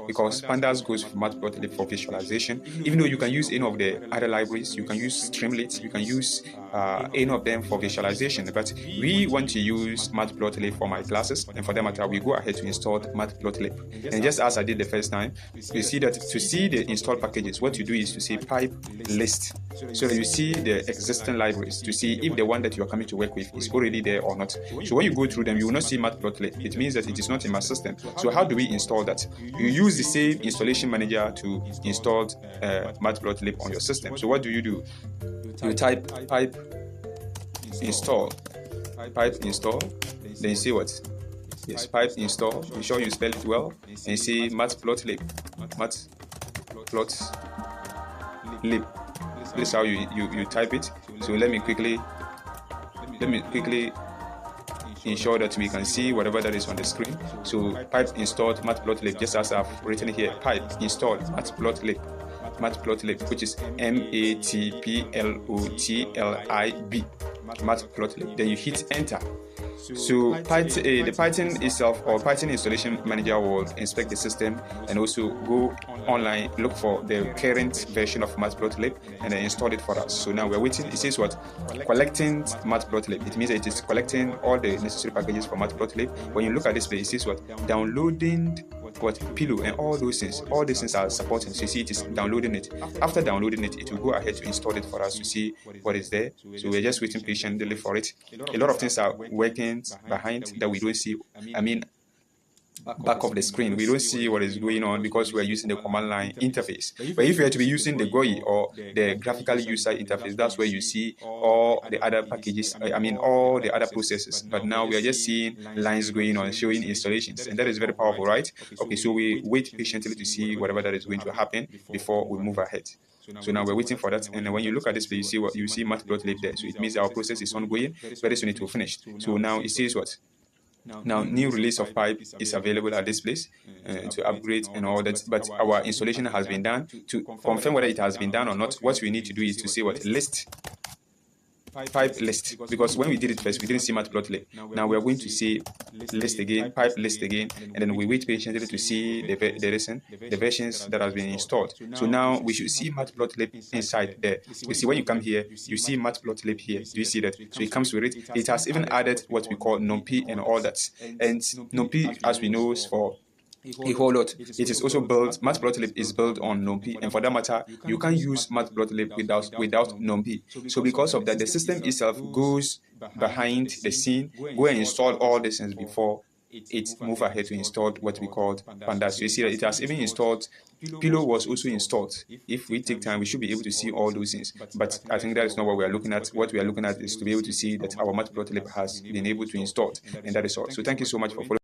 because pandas goes for Matplotlib for visualization. Even though you can use any of the other libraries, you can use Streamlit, you can use any of them for visualization, but we want to use Matplotlib for my classes, and for that matter, we go ahead to install Matplotlib. And just as I did the first time, you see that to see the installed packages, what you do is to say pipe list, so that you see the existing libraries to see if the one that you are coming to work with is already there or not. So when you go through them, you will not see Matplotlib. It means that it is not in my system. So how do we install that? You use the same installation manager to install Matplotlib on your system. So what do? You type pipe install, then you see what? Yes, pipe install. Be sure you spell it well, and you see Matplotlib. This is how you type it. So let me quickly ensure that we can see whatever that is on the screen. So pipe installed Matplotlib, just as I've written here. Pipe installed Matplotlib, which is Matplotlib, Matplotlib. Then you hit enter. So the Python itself, or Python installation manager, will inspect the system and also go online, look for the current version of Matplotlib, and then install it for us. So now we're waiting. It says what? Collecting Matplotlib. It means that it is collecting all the necessary packages for Matplotlib. When you look at this place, it says what? Downloading what? Pillow and all those things. All these things are supporting. So you see it is downloading it. After downloading it, it will go ahead to install it for us to see what is there. So we're just waiting patiently for it. A lot of things are working behind that we don't see. I mean, back of the screen, we don't see what is going on because we are using the command line interface. But if you are to be using the GUI or the graphical user interface, that's where you see all the other packages, all the other processes. But now we are just seeing lines going on, showing installations, and that is very powerful, right? Okay, so we wait patiently to see whatever that is going to happen before we move ahead. So now we're waiting for that, and when you look at this page, you see Matplotlib there. So it means our process is ongoing. Very soon it will finish. So now it says what? Now, new release of pipe is available at this place to upgrade and all that, but our installation has been done. To confirm whether it has been done or not, what we need to do is to say what? List pipe list, because when we did it first, we didn't see Matplotlib. Now we are going to see list again, pipe list again, and then we wait patiently to see the versions that has been installed. So now we should see Matplotlib inside there. You see, when you come here, you see Matplotlib here. Do you see that? So it comes with it. It has even added what we call NumPy and all that. And NumPy, as we know, is for a whole lot. It is also built, Matplotlib is built on NumPy, and for that matter, you can't use Matplotlib without NumPy. So because of that, the system itself goes behind the scene, go and install all these things before it move ahead to install what we called pandas. So you see that it has even installed. Pillow was also installed. If we take time, we should be able to see all those things. But I think that is not what we are looking at. What we are looking at is to be able to see that our Matplotlib has been able to install, and that is all. So thank you so much for following.